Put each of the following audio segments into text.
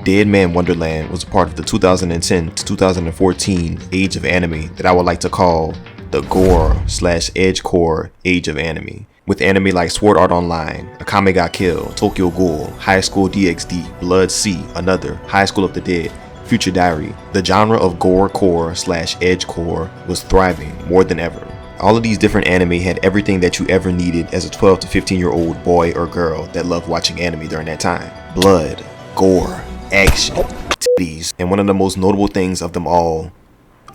Deadman Wonderland was a part of the 2010 to 2014 age of anime that I would like to call the gore/edgecore age of anime. With anime like Sword Art Online, Akame ga Kill, Tokyo Ghoul, High School DxD, Blood C, Another, High School of the Dead, Future Diary, the genre of gore/edgecore was thriving more than ever. All of these different anime had everything that you ever needed as a 12 to 15-year-old boy or girl that loved watching anime during that time. Blood, gore, action, titties, and one of the most notable things of them all,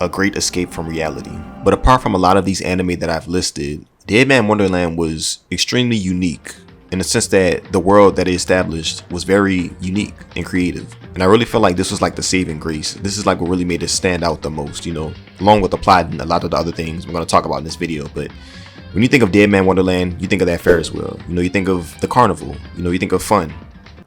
a great escape from reality. But apart from a lot of these anime that I've listed, Deadman Wonderland was extremely unique in the sense that the world that it established was very unique and creative. And I really feel like this was like the saving grace. This is like what really made it stand out the most, you know, along with the plot and a lot of the other things we're going to talk about in this video. But when you think of Deadman Wonderland, you think of that Ferris wheel, you know, you think of the carnival, you know, you think of fun,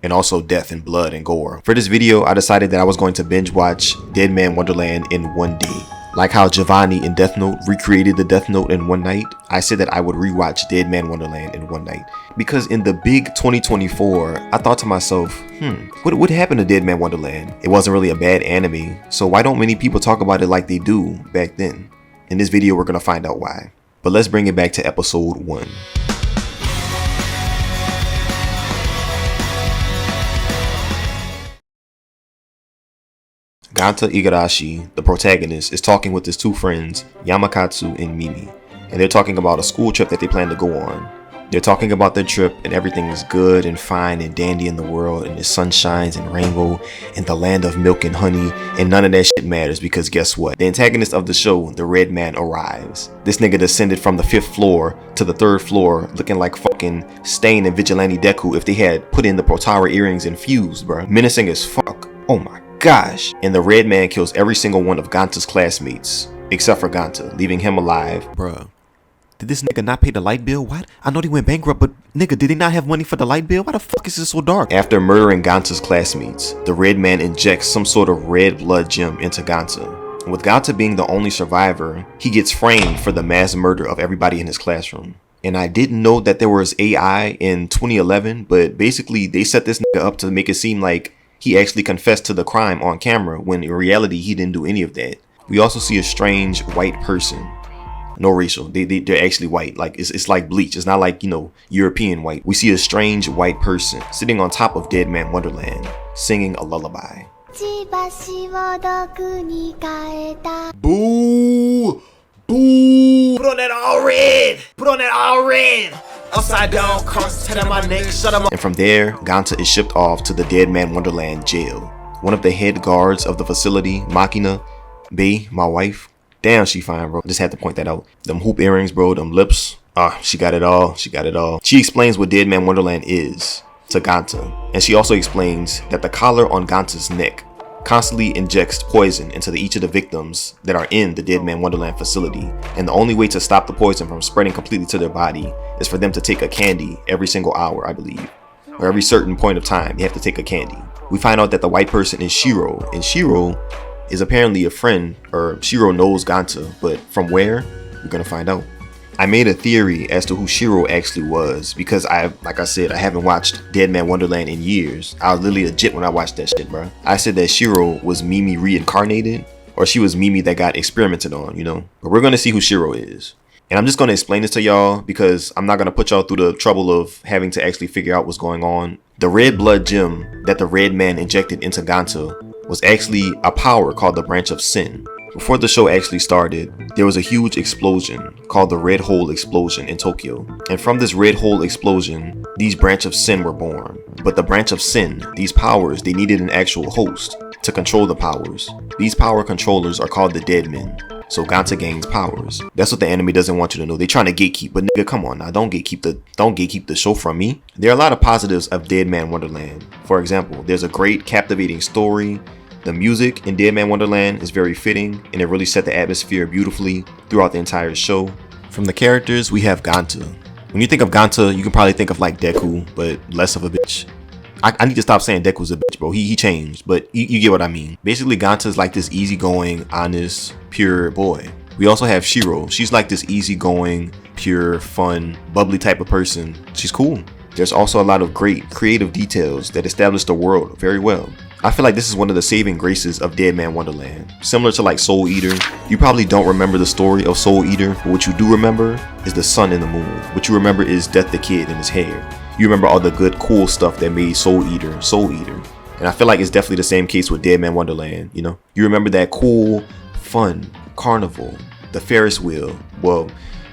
and also death and blood and gore. For this video, I decided that I was going to binge watch Deadman Wonderland in one day. Like how Giovanni in Death Note recreated the Death Note in one night, I said that I would rewatch Deadman Wonderland in one night. Because in the big 2024, I thought to myself, what happened to Deadman Wonderland? It wasn't really a bad anime, so why don't many people talk about it like they do back then? In this video, we're gonna find out why. But let's bring it back to episode 1. Ganta Igarashi, the protagonist, is talking with his two friends, Yamakatsu and Mimi, and they're talking about a school trip that they plan to go on. They're talking about their trip and everything is good and fine and dandy in the world and the sun shines and rainbow and the land of milk and honey, and none of that shit matters because guess what? The antagonist of the show, the Red Man, arrives. This nigga descended from the 5th floor to the 3rd floor looking like fucking Stain and Vigilante Deku if they had put in the Protara earrings and fused, bruh. Menacing as fuck. Oh my gosh. And the Red Man kills every single one of Ganta's classmates except for Ganta, leaving him alive. Bruh, did this nigga not pay the light bill? What? I know they went bankrupt, but nigga, did they not have money for the light bill? Why the fuck is it so dark? After murdering Ganta's classmates, the Red Man injects some sort of red blood gem into Ganta. With Ganta being the only survivor, he gets framed for the mass murder of everybody in his classroom. And I didn't know that there was AI in 2011, but basically they set this nigga up to make it seem like he actually confessed to the crime on camera when in reality he didn't do any of that. We also see a strange white person. No racial, they're actually white. Like it's like Bleach. It's not like, you know, European white. We see a strange white person sitting on top of Deadman Wonderland singing a lullaby. Boo! Boo! Put on that all red! Put on that all red! Upside down, cross, turn on my neck, shut him up. And from there, Ganta is shipped off to the Deadman Wonderland jail. One of the head guards of the facility, Makina, Bae, my wife. Damn, she fine, bro. Just had to point that out. Them hoop earrings, bro, them lips. She got it all. She got it all. She explains what Deadman Wonderland is to Ganta. And she also explains that the collar on Ganta's neck constantly injects poison into each of the victims that are in the Deadman Wonderland facility, and the only way to stop the poison from spreading completely to their body is for them to take a candy every single hour, I believe, or every certain point of time you have to take a candy. We find out that the white person is Shiro, and Shiro is apparently a friend, or Shiro knows Ganta, but from where? We're gonna find out. I made a theory as to who Shiro actually was because like I said, I haven't watched Deadman Wonderland in years. I was literally legit when I watched that shit, bro. I said that Shiro was Mimi reincarnated, or she was Mimi that got experimented on, you know? But we're gonna see who Shiro is. And I'm just gonna explain this to y'all because I'm not gonna put y'all through the trouble of having to actually figure out what's going on. The red blood gem that the Red Man injected into Ganta was actually a power called the Branch of Sin. Before the show actually started, there was a huge explosion called the Red Hole Explosion in Tokyo. And from this Red Hole Explosion, these Branch of Sin were born. But the Branch of Sin, these powers, they needed an actual host to control the powers. These power controllers are called the Deadmen. So Ganta gains powers. That's what the anime doesn't want you to know. They're trying to gatekeep, but nigga, come on now, don't gatekeep the show from me. There are a lot of positives of Deadman Wonderland. For example, there's a great captivating story. The music in Deadman Wonderland is very fitting, and it really set the atmosphere beautifully throughout the entire show. From the characters, we have Ganta. When you think of Ganta, you can probably think of like Deku, but less of a bitch. I need to stop saying Deku's a bitch, bro. He changed, but you get what I mean. Basically, Ganta's like this easygoing, honest, pure boy. We also have Shiro. She's like this easygoing, pure, fun, bubbly type of person. She's cool. There's also a lot of great creative details that establish the world very well. I feel like this is one of the saving graces of Deadman Wonderland. Similar to like Soul Eater, you probably don't remember the story of Soul Eater, but what you do remember is the sun and the moon. What you remember is Death the Kid and his hair. You remember all the good, cool stuff that made Soul Eater, Soul Eater. And I feel like it's definitely the same case with Deadman Wonderland, you know? You remember that cool, fun carnival, the Ferris wheel. Well,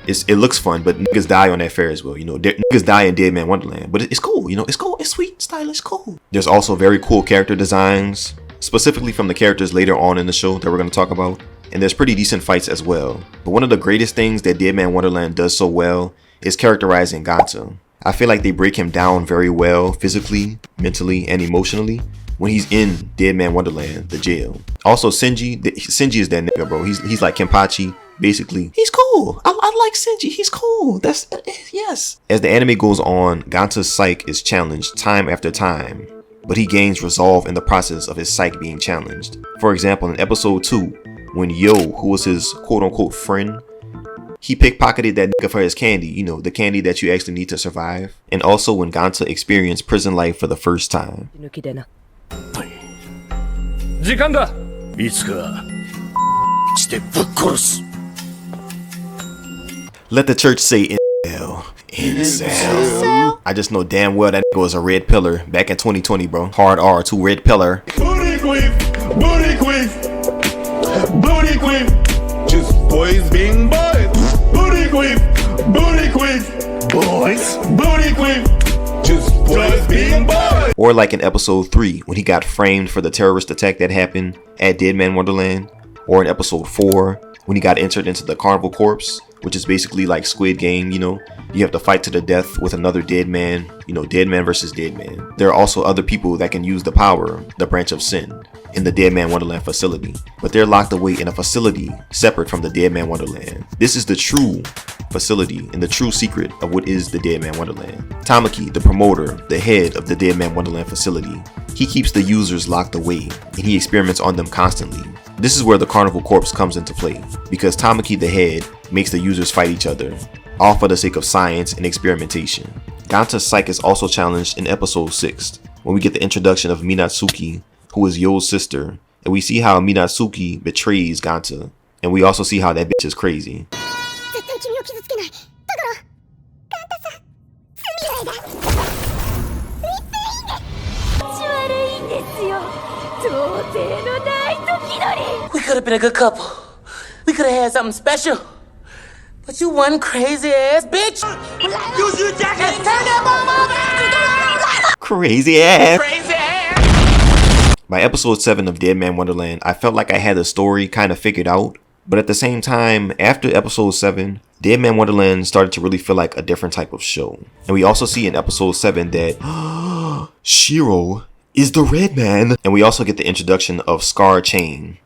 it looks fun, but niggas die on that Ferris wheel, you know? Niggas die in Deadman Wonderland, but it's cool, you know? It's cool, it's sweet, stylish, cool. There's also very cool character designs, specifically from the characters later on in the show that we're going to talk about. And there's pretty decent fights as well. But one of the greatest things that Deadman Wonderland does so well is characterizing Ganta. I feel like they break him down very well physically, mentally, and emotionally when he's in Deadman Wonderland, the jail. Also, Shinji is that nigga, bro. He's like Kenpachi, basically. He's cool. I like Shinji. He's cool. Yes. As the anime goes on, Ganta's psyche is challenged time after time, but he gains resolve in the process of his psyche being challenged. For example, in episode 2, when Yo, who was his quote-unquote friend, he pickpocketed that nigga for his candy, you know, the candy that you actually need to survive. And also when Ganta experienced prison life for the first time. Let the church say incel. I just know damn well that nigga was a red pillar back in 2020, bro. Hard R, 2 red pillar. Booty queef, booty queef, booty queef. Just boys being boys. Booty queef, boys, booty queef. Just boys being boys. Or like in episode 3, when he got framed for the terrorist attack that happened at Deadman Wonderland. Or in episode 4, when he got entered into the Carnival Corpse, which is basically like Squid Game, you know. You have to fight to the death with another dead man, you know, dead man versus dead man. There are also other people that can use the power, the branch of sin, in the Deadman Wonderland facility, but they're locked away in a facility separate from the Deadman Wonderland. This is the true facility and the true secret of what is the Deadman Wonderland. Tamaki, the promoter, the head of the Deadman Wonderland facility, he keeps the users locked away and he experiments on them constantly. This is where the Carnival Corpse comes into play, because Tamaki, the head, makes the users fight each other, all for the sake of science and experimentation. Ganta's psyche is also challenged in episode 6, when we get the introduction of Minatsuki, who is Yo's sister, and we see how Minatsuki betrays Ganta, and we also see how that bitch is crazy. We could have been a good couple. We could have had something special. But you one crazy ass bitch. Use your jacket. Turn that bomb off. Crazy ass. Crazy ass. By episode 7 of Deadman Wonderland, I felt like I had the story kind of figured out. But at the same time, after episode 7, Deadman Wonderland started to really feel like a different type of show. And we also see in episode 7 that Shiro is the Red Man. And we also get the introduction of Scar Chain,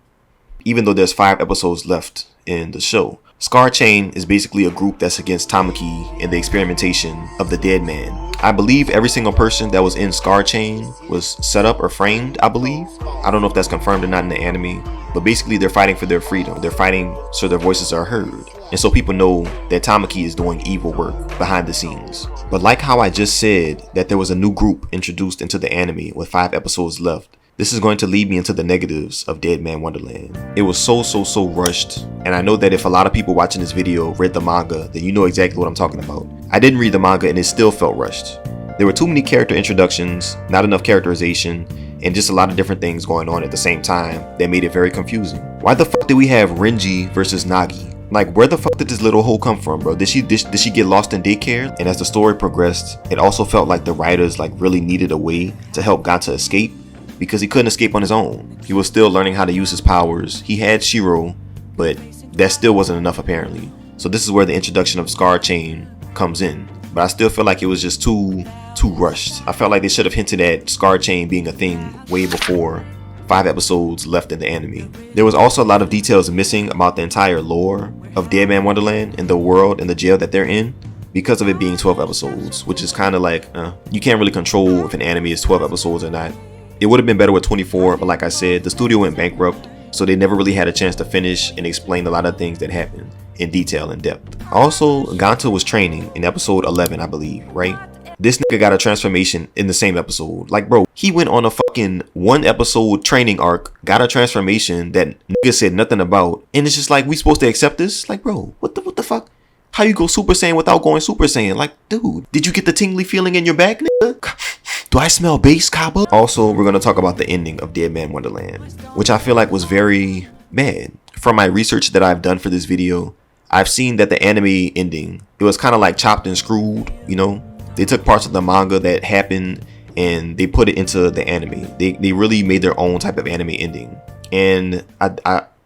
even though there's 5 episodes left in the show. Scar Chain is basically a group that's against Tamaki and the experimentation of the Dead Man. I believe every single person that was in Scar Chain was set up or framed, I believe. I don't know if that's confirmed or not in the anime, but basically they're fighting for their freedom. They're fighting so their voices are heard. And so people know that Tamaki is doing evil work behind the scenes. But like how I just said that there was a new group introduced into the anime with 5 episodes left, this is going to lead me into the negatives of Deadman Wonderland. It was so rushed, and I know that if a lot of people watching this video read the manga, then you know exactly what I'm talking about. I didn't read the manga and it still felt rushed. There were too many character introductions, not enough characterization, and just a lot of different things going on at the same time that made it very confusing. Why the fuck did we have Renji versus Nagi? Like, where the fuck did this little hoe come from, bro? Did she get lost in daycare? And as the story progressed, it also felt like the writers like really needed a way to help Ganta escape, because he couldn't escape on his own. He was still learning how to use his powers. He had Shiro, but that still wasn't enough apparently. So this is where the introduction of Scar Chain comes in. But I still feel like it was just too rushed. I felt like they should have hinted at Scar Chain being a thing way before 5 episodes left in the anime. There was also a lot of details missing about the entire lore of Deadman Wonderland and the world and the jail that they're in, because of it being 12 episodes, which is kind of like, you can't really control if an anime is 12 episodes or not. It would have been better with 24, but like I said, the studio went bankrupt, so they never really had a chance to finish and explain a lot of things that happened in detail and depth. Also, Ganta was training in episode 11, I believe, right? This nigga got a transformation in the same episode. Like, bro, he went on a fucking 1-episode training arc, got a transformation that nigga said nothing about, and it's just like, we supposed to accept this? Like, bro, what the fuck? How you go Super Saiyan without going Super Saiyan? Like, dude, did you get the tingly feeling in your back, nigga? Do I smell bass, Kaba? Also, we're gonna talk about the ending of Deadman Wonderland, which I feel like was very bad. From my research that I've done for this video, I've seen that the anime ending, it was kind of like chopped and screwed, you know? They took parts of the manga that happened and they put it into the anime. They really made their own type of anime ending. And yeah,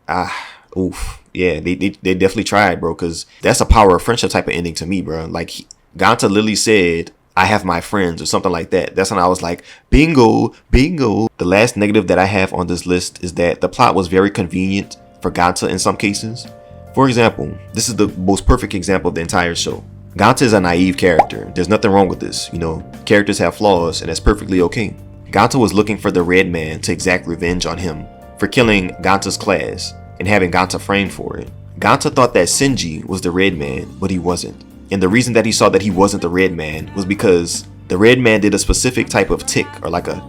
they definitely tried, bro, because that's a power of friendship type of ending to me, bro. Like, Ganta literally said, I have my friends, or something like that. That's when I was like, bingo, bingo. The last negative that I have on this list is that the plot was very convenient for Ganta in some cases. For example, this is the most perfect example of the entire show. Ganta is a naive character. There's nothing wrong with this, you know. Characters have flaws, and that's perfectly okay. Ganta was looking for the Red Man to exact revenge on him for killing Ganta's class and having Ganta framed for it. Ganta thought that Shinji was the Red Man, but he wasn't. And the reason that he saw that he wasn't the Red Man was because the Red Man did a specific type of tick, or like a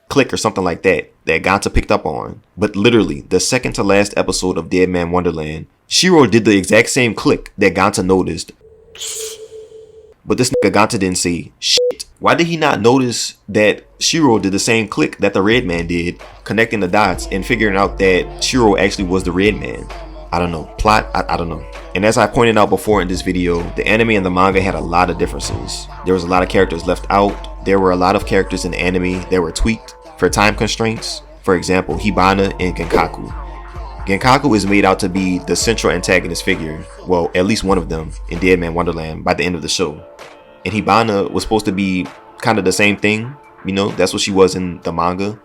click or something like that Ganta picked up on. But literally, the second to last episode of Deadman Wonderland, Shiro did the exact same click that Ganta noticed. But this nigga Ganta didn't say shit. Why did he not notice that Shiro did the same click that the Red Man did, connecting the dots and figuring out that Shiro actually was the Red Man? I don't know. Plot, I don't know. And as I pointed out before in this video, the anime and the manga had a lot of differences. There was a lot of characters left out. There were a lot of characters in the anime that were tweaked for time constraints. For example, Hibana and Genkaku. Genkaku is made out to be the central antagonist figure, well, at least one of them, in Deadman Wonderland by the end of the show. And Hibana was supposed to be kind of the same thing, you know, that's what she was in the manga.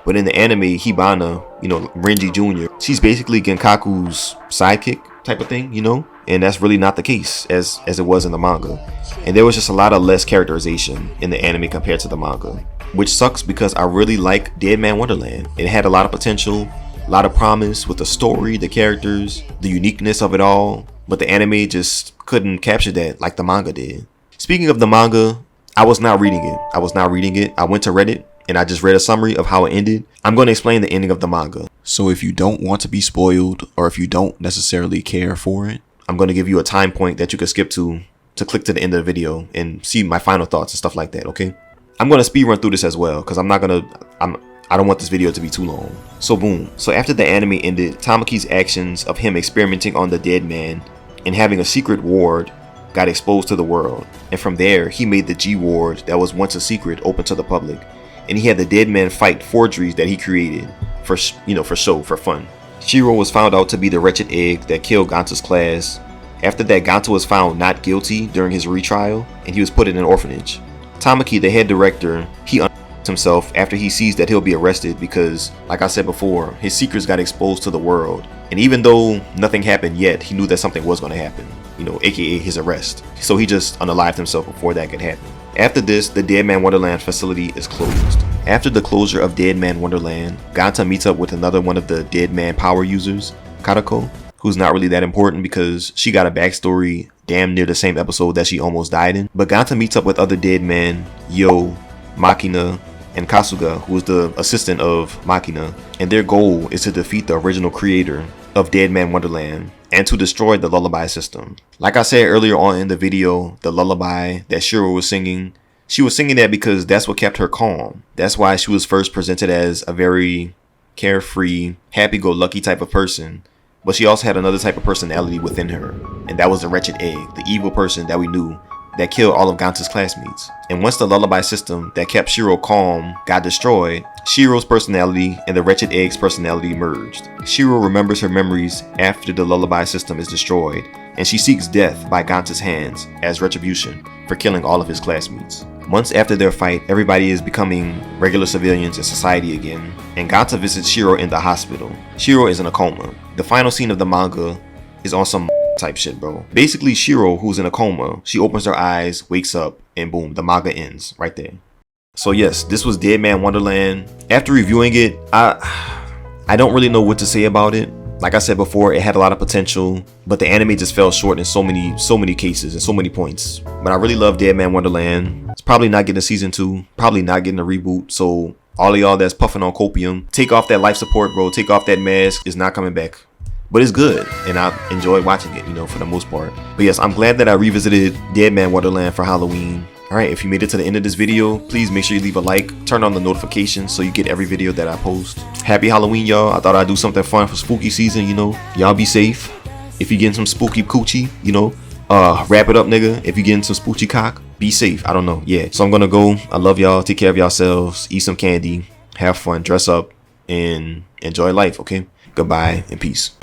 But in the anime, Hibana, you know, Renji Jr., she's basically Genkaku's sidekick type of thing, you know? And that's really not the case as it was in the manga. And there was just a lot of less characterization in the anime compared to the manga, which sucks because I really like Deadman Wonderland. It had a lot of potential, a lot of promise with the story, the characters, the uniqueness of it all, but the anime just couldn't capture that like the manga did. Speaking of the manga, I was not reading it. I went to Reddit and I just read a summary of how it ended. I'm going to explain the ending of the manga. So if you don't want to be spoiled, or if you don't necessarily care for it, I'm going to give you a time point that you can skip to click to the end of the video and see my final thoughts and stuff like that, okay? I'm going to speed run through this as well because I don't want this video to be too long. So boom. So after the anime ended, Tamaki's actions of him experimenting on the dead man and having a secret ward got exposed to the world. And from there, he made the G ward that was once a secret open to the public. And he had the dead man fight forgeries that he created for show, for fun. Shiro was found out to be the wretched egg that killed Ganta's class. After that, Ganta was found not guilty during his retrial and he was put in an orphanage. Tamaki, the head director, he himself after he sees that he'll be arrested because, like I said before, his secrets got exposed to the world. And even though nothing happened yet, he knew that something was going to happen, you know, aka his arrest. So he just unalived himself before that could happen. After this, the Deadman Wonderland facility is closed. After the closure of Deadman Wonderland, Ganta meets up with another one of the Deadman power users, Karako, who's not really that important because she got a backstory damn near the same episode that she almost died in. But Ganta meets up with other Deadman, Yo, Makina, and Kasuga, who is the assistant of Makina, and their goal is to defeat the original creator of Deadman Wonderland and to destroy the lullaby system. Like I said earlier on in the video, the lullaby that Shiro was singing, she was singing that because that's what kept her calm. That's why she was first presented as a very carefree, happy-go-lucky type of person. But she also had another type of personality within her, and that was the wretched egg, the evil person that we knew that killed all of Ganta's classmates. And once the lullaby system that kept Shiro calm got destroyed, Shiro's personality and the wretched egg's personality merged. Shiro remembers her memories after the lullaby system is destroyed, and she seeks death by Ganta's hands as retribution for killing all of his classmates. Months after their fight, everybody is becoming regular civilians in society again, and Ganta visits Shiro in the hospital. Shiro is in a coma. The final scene of the manga is on some type shit, bro. Basically, Shiro, who's in a coma, she opens her eyes, wakes up, and boom, the manga ends right there. So yes, this was Deadman Wonderland. After reviewing it, I don't really know what to say about it. Like I said before, it had a lot of potential, but the anime just fell short in so many cases and so many points. But I really love Deadman Wonderland. It's probably not getting a season 2, probably not getting a reboot. So all of y'all that's puffing on copium, take off that life support, bro. Take off that mask. It's not coming back. But it's good, and I enjoyed watching it, you know, for the most part. But yes, I'm glad that I revisited Deadman Wonderland for Halloween. Alright, if you made it to the end of this video, please make sure you leave a like, turn on the notifications so you get every video that I post. Happy Halloween, y'all. I thought I'd do something fun for spooky season, you know. Y'all be safe. If you're getting some spooky coochie, you know, wrap it up, nigga. If you're getting some spooky cock, be safe. I don't know. Yeah, so I'm gonna go. I love y'all. Take care of yourselves. Eat some candy. Have fun. Dress up. And enjoy life, okay? Goodbye and peace.